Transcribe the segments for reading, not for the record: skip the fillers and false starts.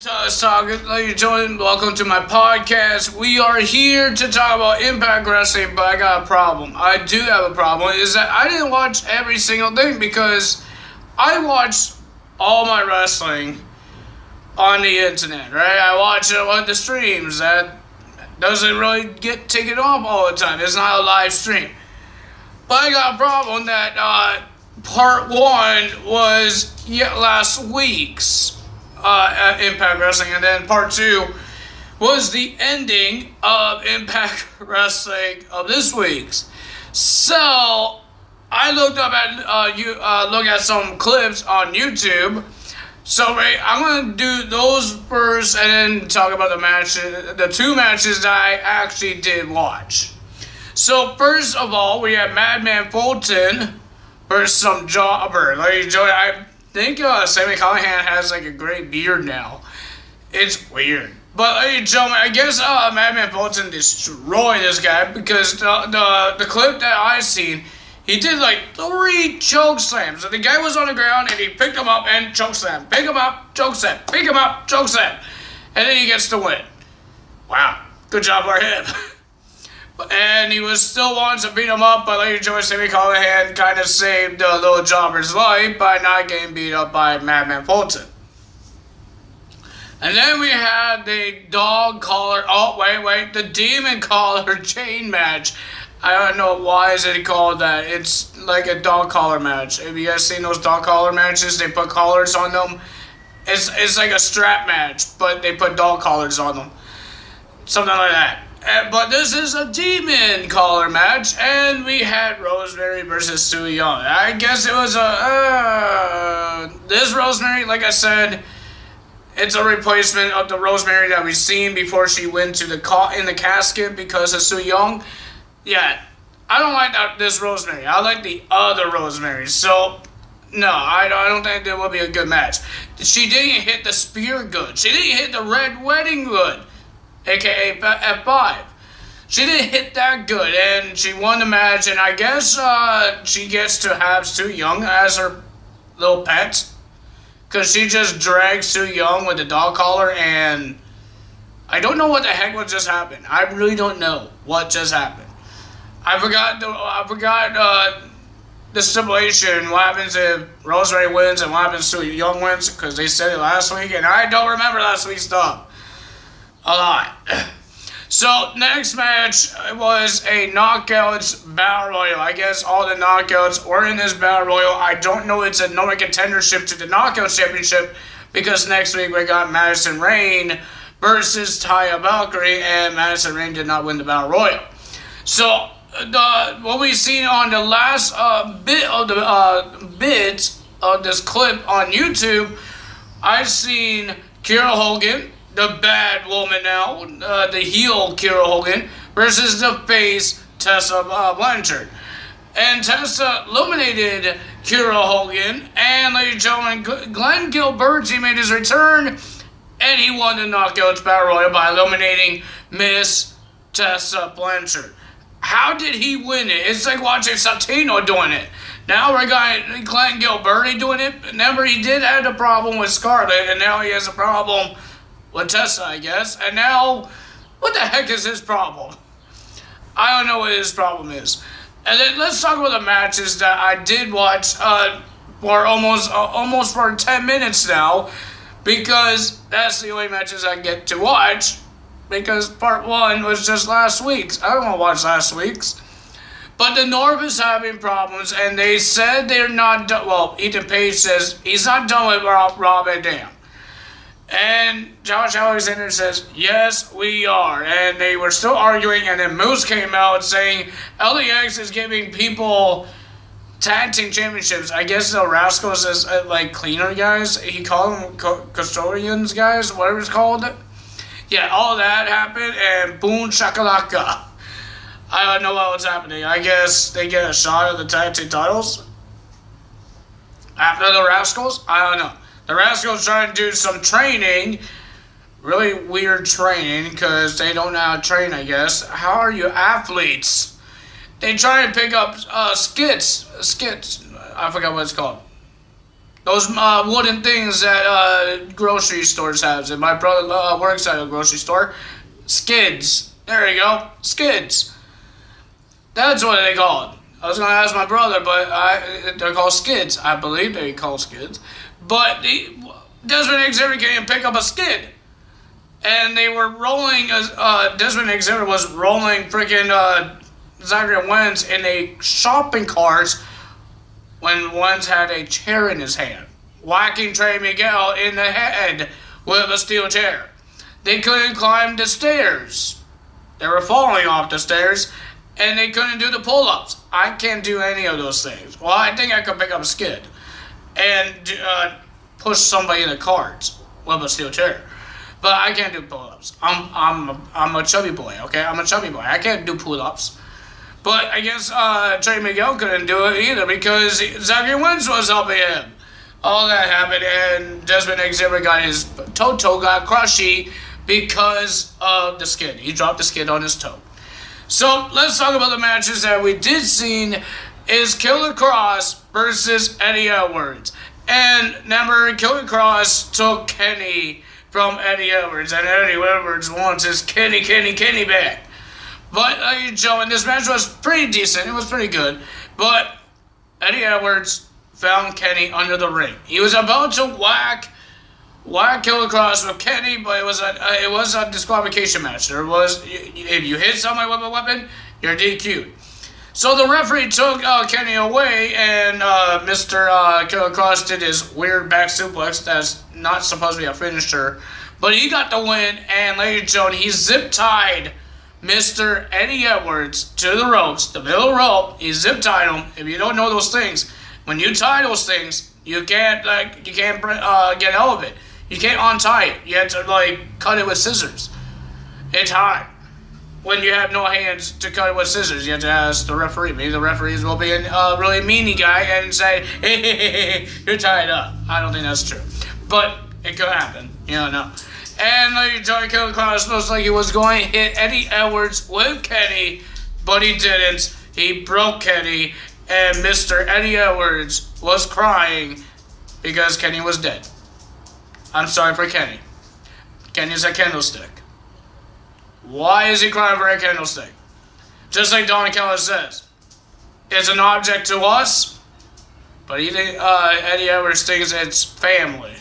Ladies and gentlemen, welcome to my podcast. We are here to talk about Impact Wrestling, but I got a problem. I do have a problem, is that I didn't watch every single thing because I watch all my wrestling on the internet, right? I watch it on the streams. That doesn't really get taken off all the time. It's not a live stream. But I got a problem that part one was last week's Impact Wrestling, and then part two was the ending of Impact Wrestling of this week's. So I looked up at look at some clips on YouTube. So I'm gonna do those first, and then talk about the two matches that I actually did watch. So first of all, we have Madman Fulton versus some jobber. I think Sammy Callahan has like a great beard now. It's weird. But ladies and gentlemen, I guess Madman Fulton destroyed this guy because the clip that I seen, he did like 3 choke slams. And the guy was on the ground and he picked him up and choke slam. Pick him up, choke slam. Pick him up, choke slam. And then he gets the win. Wow. Good job for him. And he was still wanting to beat him up, but ladies and gentlemen, Sammy Callahan kind of saved the little jobber's life by not getting beat up by Madman Fulton. And then we had the dog collar, the demon collar chain match. I don't know why is it called that. It's like a dog collar match. Have you guys seen those dog collar matches? They put collars on them. It's like a strap match, but they put dog collars on them. Something like that. But this is a demon collar match, and we had Rosemary versus Su Yung. I guess it was this Rosemary, like I said, it's a replacement of the Rosemary that we've seen before she went to in the casket because of Su Yung. Yeah, I don't like this Rosemary. I like the other Rosemary. So, no, I don't think it will be a good match. She didn't hit the spear good. She didn't hit the red wedding good. A.K.A. F5. She didn't hit that good, and she won the match, and I guess she gets to have Su Yung as her little pet, because she just dragged Su Yung with the dog collar, and I don't know what the heck just happened. I really don't know what just happened. I forgot the stipulation, what happens if Rosemary wins and what happens if Su Yung wins, because they said it last week, and I don't remember last week's stuff. A lot. So, next match was a Knockouts Battle Royal. I guess all the Knockouts were in this Battle Royal. I don't know it's a number contendership to the Knockouts Championship because next week we got Madison Rayne versus Taya Valkyrie, and Madison Rayne did not win the Battle Royal. So, what we've seen on the last bit of this clip on YouTube, I've seen Kiera Hogan, the bad woman now, the heel Kiera Hogan, versus the face Tessa Blanchard. And Tessa eliminated Kiera Hogan, and ladies and gentlemen, Glenn Gilberti made his return, and he won the Knockouts Battle Royal by eliminating Miss Tessa Blanchard. How did he win it? It's like watching Santino doing it. Now we got Glenn Gilberti doing it. Remember, he did have a problem with Scarlett, and now he has a problem with Tessa, I guess. And now, what the heck is his problem? I don't know what his problem is. And then let's talk about the matches that I did watch for almost for 10 minutes now, because that's the only matches I get to watch, because part one was just last week's. I don't want to watch last week's. But the North is having problems, and they said they're not done. Well, Ethan Page says he's not done with Rob Van Dam. And Josh Alexander says, yes, we are. And they were still arguing, and then Moose came out saying LAX is giving people tag team championships. I guess the Rascals is like cleaner guys. He called them custodians guys, whatever it's called. Yeah, all that happened, and boom shakalaka. I don't know what's happening. I guess they get a shot at the tag team titles after the Rascals. I don't know. The Rascals trying to do some training, really weird training, because they don't know how to train, I guess. How are you athletes? They try to pick up skits, I forgot what it's called. Those wooden things that grocery stores have. And my brother works at a grocery store. Skids. There you go. Skids. That's what they call it. I was going to ask my brother, but they're called skids. I believe they're called skids. But Desmond Xavier can't pick up a skid. And they were rolling, Desmond Xavier was rolling freaking Zachary Wentz in a shopping cart when Wentz had a chair in his hand, whacking Trey Miguel in the head with a steel chair. They couldn't climb the stairs. They were falling off the stairs, and they couldn't do the pull-ups. I can't do any of those things. Well, I think I could pick up a skid and push somebody in the cart with a steel chair. But I can't do pull-ups. I'm a chubby boy, okay? I'm a chubby boy. I can't do pull-ups. But I guess Trey Miguel couldn't do it either because Zachary Wentz was helping him. All that happened, and Desmond Xavier got his toe got crushy because of the skid. He dropped the skid on his toe. So let's talk about the matches that we did see. Is Killer Kross versus Eddie Edwards. And remember, Killer Kross took Kenny from Eddie Edwards, and Eddie Edwards wants his Kenny back. But, Joe, this match was pretty decent. It was pretty good. But Eddie Edwards found Kenny under the ring. He was about to whack Killer Kross with Kenny, but it was a disqualification match. There was, if you hit somebody with a weapon, you're DQ'd. So the referee took Kenny away, and Mr. Killer Kross did his weird back suplex that's not supposed to be a finisher. But he got the win, and ladies and gentlemen, he zip-tied Mr. Eddie Edwards to the ropes, the middle rope. He zip-tied him. If you don't know those things, when you tie those things, you can't get out of it. You can't untie it. You have to cut it with scissors. It's hard. When you have no hands to cut it with scissors, you have to ask the referee. Maybe the referees will be a really meanie guy and say, hey, you're tied up. I don't think that's true. But it could happen. You don't know. And Johnny Killer Kross looks like he was going to hit Eddie Edwards with Kenny, but he didn't. He broke Kenny, and Mr. Eddie Edwards was crying because Kenny was dead. I'm sorry for Kenny. Kenny's a candlestick. Why is he crying for a candlestick? Just like Don Keller says, it's an object to us, but Eddie Edwards thinks it's family.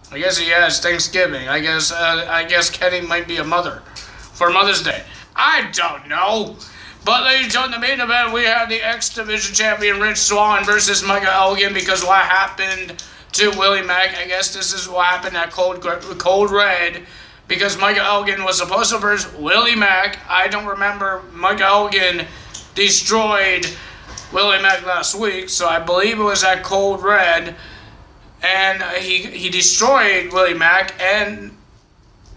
I guess he has Thanksgiving. I guess Kenny might be a mother for Mother's Day. I don't know. But ladies and gentlemen, the main event, we have the X Division champion Rich Swann versus Michael Elgin, because what happened to Willie Mack, I guess this is what happened at Code Red, because Michael Elgin was supposed to versus Willie Mack. I don't remember. Michael Elgin destroyed Willie Mack last week, so I believe it was at Code Red. And he destroyed Willie Mack, and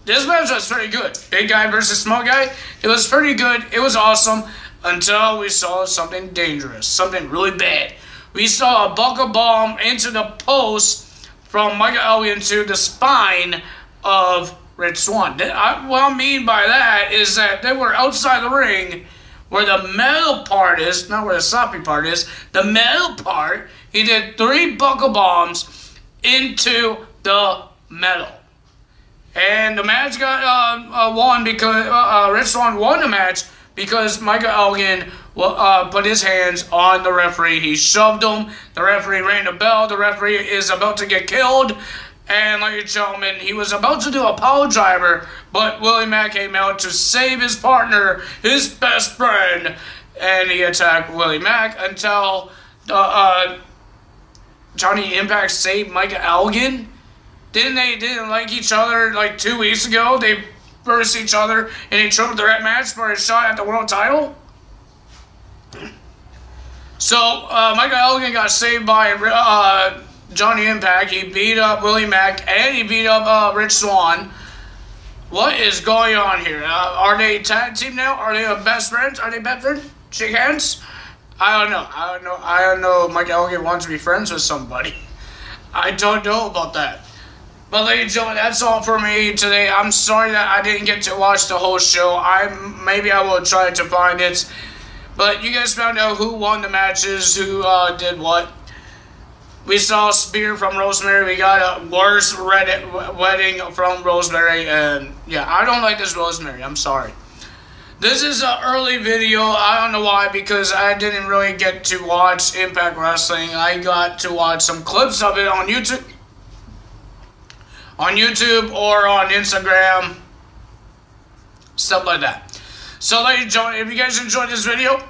this match was pretty good. Big guy versus small guy. It was pretty good. It was awesome until we saw something dangerous, something really bad. We saw a buckle bomb into the post from Michael Elgin to the spine of Rich Swann. What I mean by that is that they were outside the ring where the metal part is, not where the sloppy part is, the metal part. He did 3 buckle bombs into the metal. And the match got won because Rich Swann won the match because Michael Elgin put his hands on the referee. He shoved him. The referee rang the bell. The referee is about to get killed. And ladies and gentlemen, he was about to do a power driver, but Willie Mack came out to save his partner, his best friend, and he attacked Willie Mack until Johnny Impact saved Michael Elgin. Didn't like each other like 2 weeks ago? They versed each other in a triple threat match for a shot at the world title. So Michael Elgin got saved by Johnny Impact. He beat up Willie Mack and he beat up Rich Swann. What is going on here? Are they tag team now? Are they best friends? Are they best friends? Shake hands? I don't know. Michael Elgin wants to be friends with somebody. I don't know about that. But ladies and gentlemen, that's all for me today. I'm sorry that I didn't get to watch the whole show. Maybe I will try to find it. But you guys found out who won the matches, who did what. We saw Spear from Rosemary. We got a worse wedding from Rosemary. And yeah, I don't like this Rosemary. I'm sorry. This is an early video. I don't know why, because I didn't really get to watch Impact Wrestling. I got to watch some clips of it on YouTube. On YouTube or on Instagram. Stuff like that. So ladies and gentlemen, if you guys enjoyed this video,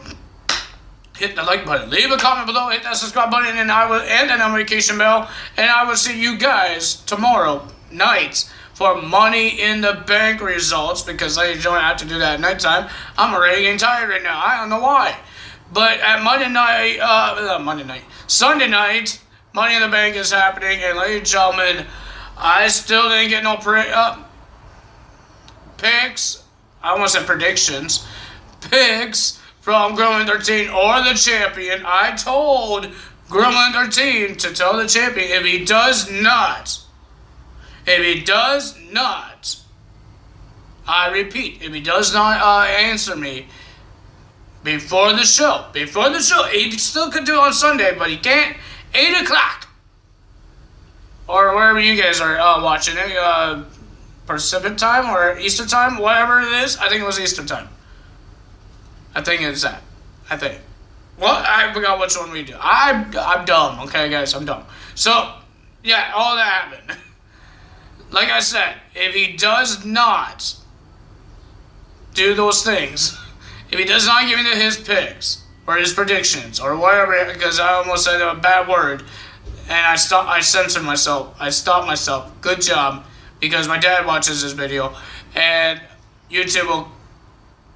hit the like button, leave a comment below, hit that subscribe button, and the notification bell, and I will see you guys tomorrow night for Money in the Bank results, because ladies and gentlemen, I have to do that at nighttime. I'm already getting tired right now. I don't know why. But at Sunday night, Money in the Bank is happening, and ladies and gentlemen, I still didn't get no picks. I almost said predictions. Picks from Gremlin 13 or the champion. I told Gremlin 13 to tell the champion if he does not, I repeat, if he does not answer me before the show, he still could do it on Sunday, but he can't, 8 o'clock, or wherever you guys are watching it, Pacific time or Eastern time, whatever it is. I think it was Eastern time. I think it's that. Well, I forgot which one we do. I'm dumb, okay, guys, I'm dumb. So, yeah, all that happened. Like I said, if he does not do those things, if he does not give me his picks or his predictions or whatever, because I almost said a bad word, and I censored myself. I stopped myself. Good job, because my dad watches this video, and YouTube will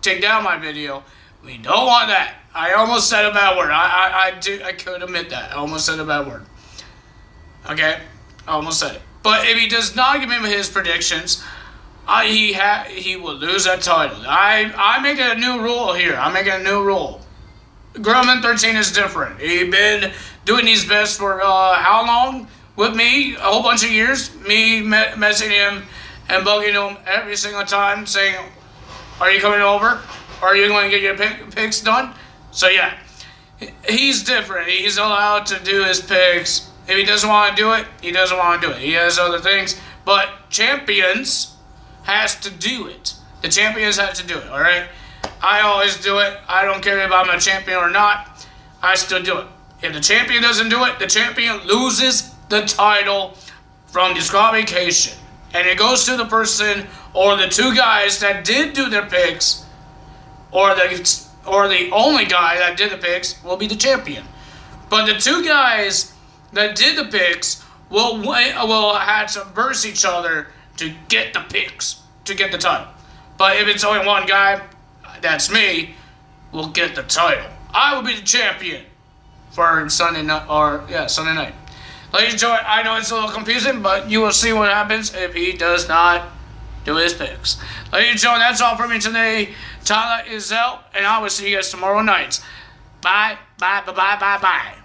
take down my video. We don't want that. I almost said a bad word. I could admit that. I almost said a bad word. Okay? I almost said it. But if he does not give me his predictions, he will lose that title. I'm making a new rule here. I'm making a new rule. Gremlin 13 is different. He's been doing his best for how long? With me, a whole bunch of years. Me messaging him and bugging him every single time, saying, are you coming over? Are you going to get your picks done? So yeah, he's different. He's allowed to do his picks. If he doesn't want to do it, he doesn't want to do it. He has other things. But champions has to do it. The champions have to do it, alright? I always do it. I don't care if I'm a champion or not. I still do it. If the champion doesn't do it, the champion loses the title from disqualification. And it goes to the person or the two guys that did do their picks, or the only guy that did the picks will be the champion. But the two guys that did the picks will have to verse each other to get the picks, to get the title. But if it's only one guy, that's me, will get the title. I will be the champion for Sunday night, Sunday night. Ladies and gentlemen, I know it's a little confusing, but you will see what happens if he does not do his picks. Ladies and gentlemen, that's all for me today. Tyler is out, and I will see you guys tomorrow night. Bye, bye, bye, bye, bye, bye.